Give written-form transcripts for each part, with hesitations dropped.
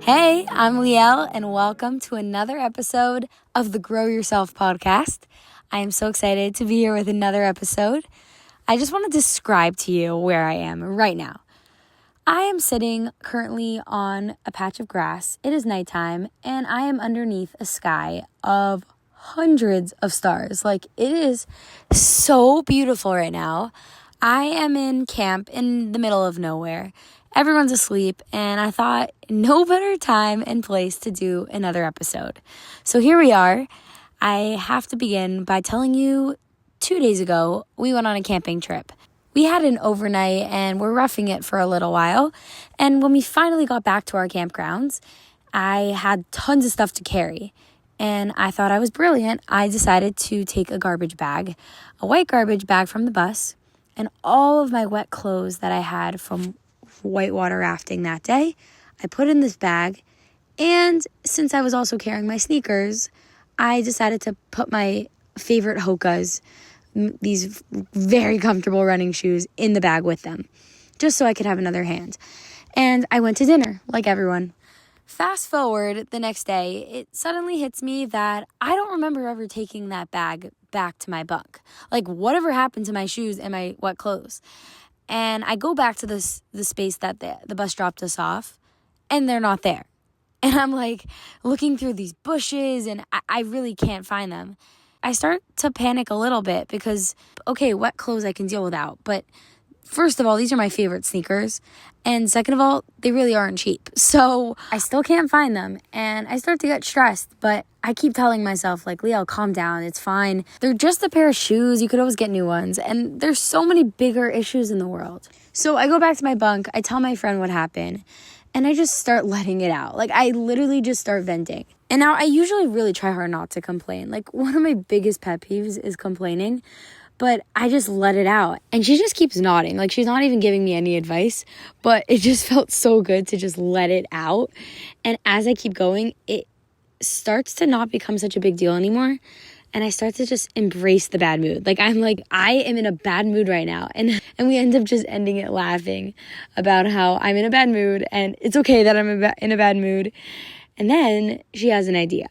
Hey, I'm Liel, and welcome to another episode of the Grow Yourself podcast. I am so excited to be here with another episode. I just want to describe to you where I am right now. I am sitting currently on a patch of grass. It is nighttime, and I am underneath a sky of hundreds of stars. Like, it is so beautiful right now. I am in camp in the middle of nowhere. Everyone's asleep, and I thought no better time and place to do another episode. So here we are. I have to begin by telling you 2 days ago, we went on a camping trip. We had an overnight and we're roughing it for a little while. And when we finally got back to our campgrounds, I had tons of stuff to carry. And I thought I was brilliant. I decided to take a garbage bag, a white garbage bag from the bus, and all of my wet clothes that I had from whitewater rafting that day, I put in this bag. And since I was also carrying my sneakers, I decided to put my favorite Hokas, these very comfortable running shoes, in the bag with them, just so I could have another hand. And I went to dinner, like everyone. Fast forward the next day, it suddenly hits me that I don't remember ever taking that bag back to my bunk. Like, whatever happened to my shoes and my wet clothes? And I go back to the space that the bus dropped us off, and they're not there. And I'm like looking through these bushes, and I really can't find them. I start to panic a little bit because, okay, wet clothes I can deal without. But first of all, these are my favorite sneakers. And second of all, they really aren't cheap. So I still can't find them. And I start to get stressed. But I keep telling myself, like, Leo, calm down. It's fine. They're just a pair of shoes. You could always get new ones. And there's so many bigger issues in the world. So I go back to my bunk. I tell my friend what happened. And I just start letting it out. Like, I literally just start venting. And now I usually really try hard not to complain. Like, one of my biggest pet peeves is complaining. But I just let it out. And she just keeps nodding. Like, she's not even giving me any advice. But it just felt so good to just let it out. And as I keep going, it starts to not become such a big deal anymore. And I start to just embrace the bad mood. Like, I'm like, I am in a bad mood right now. And we end up just ending it laughing about how I'm in a bad mood. And it's okay that I'm in a bad mood. And then she has an idea.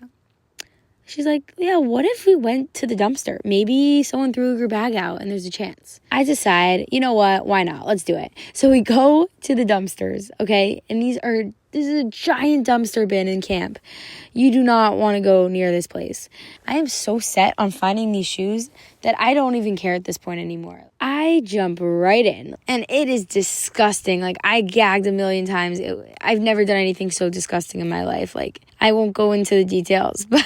She's like, yeah, what if we went to the dumpster? Maybe someone threw your bag out and there's a chance. I decide, you know what? Why not? Let's do it. So we go to the dumpsters, okay? And this is a giant dumpster bin in camp. You do not want to go near this place. I am so set on finding these shoes that I don't even care at this point anymore. I jump right in, and it is disgusting. Like, I gagged a million times. I've never done anything so disgusting in my life. Like, I won't go into the details, but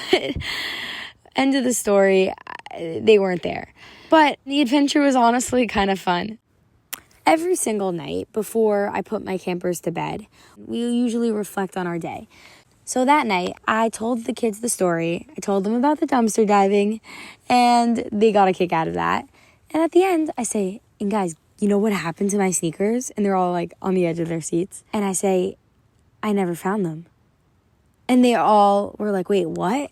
end of the story, they weren't there. But the adventure was honestly kind of fun. Every single night before I put my campers to bed, we usually reflect on our day. So that night, I told the kids the story. I told them about the dumpster diving, and they got a kick out of that. And at the end, I say, and guys, you know what happened to my sneakers? And they're all like on the edge of their seats. And I say, I never found them. And they all were like, wait, what?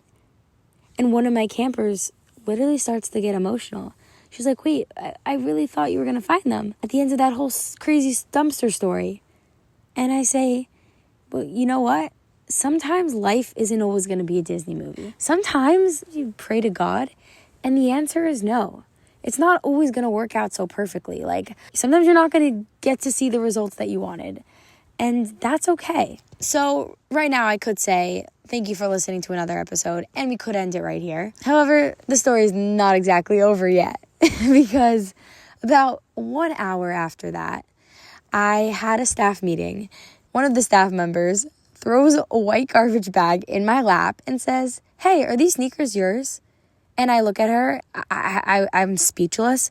And one of my campers literally starts to get emotional. She's like, wait, I really thought you were going to find them at the end of that whole crazy dumpster story. And I say, well, you know what? Sometimes life isn't always going to be a Disney movie. Sometimes you pray to God, and the answer is no. It's not always going to work out so perfectly. Like, sometimes you're not going to get to see the results that you wanted. And that's okay. So right now I could say, thank you for listening to another episode, and we could end it right here. However, the story is not exactly over yet because about 1 hour after that, I had a staff meeting. One of the staff members throws a white garbage bag in my lap and says, hey, are these sneakers yours? And I look at her, I'm speechless.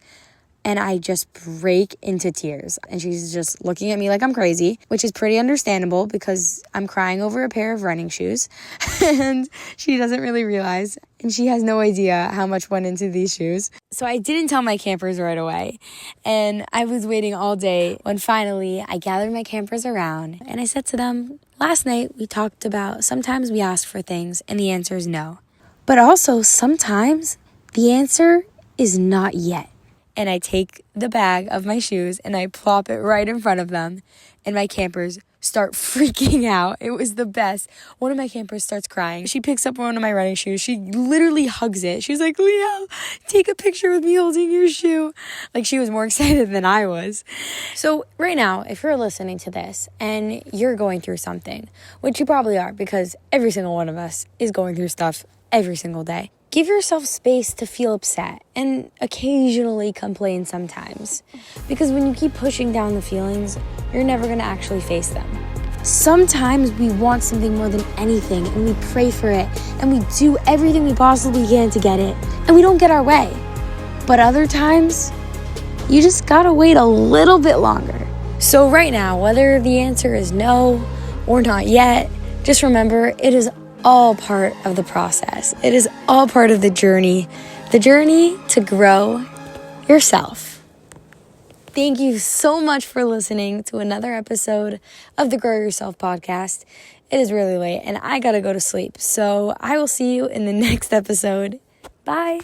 And I just break into tears. And she's just looking at me like I'm crazy, which is pretty understandable because I'm crying over a pair of running shoes. And she doesn't really realize. And she has no idea how much went into these shoes. So I didn't tell my campers right away. And I was waiting all day when finally I gathered my campers around. And I said to them, last night we talked about sometimes we ask for things and the answer is no. But also sometimes the answer is not yet. And I take the bag of my shoes and I plop it right in front of them. And my campers start freaking out. It was the best. One of my campers starts crying. She picks up one of my running shoes. She literally hugs it. She's like, Leo, take a picture with me holding your shoe. Like, she was more excited than I was. So right now, if you're listening to this and you're going through something, which you probably are because every single one of us is going through stuff every single day, give yourself space to feel upset and occasionally complain sometimes. Because when you keep pushing down the feelings, you're never going to actually face them. Sometimes we want something more than anything and we pray for it and we do everything we possibly can to get it and we don't get our way. But other times, you just gotta wait a little bit longer. So right now, whether the answer is no or not yet, just remember it is all part of the process. It is all part of the journey to grow yourself. Thank you so much for listening to another episode of the Grow Yourself podcast. It is really late and I gotta go to sleep. So I will see you in the next episode. Bye.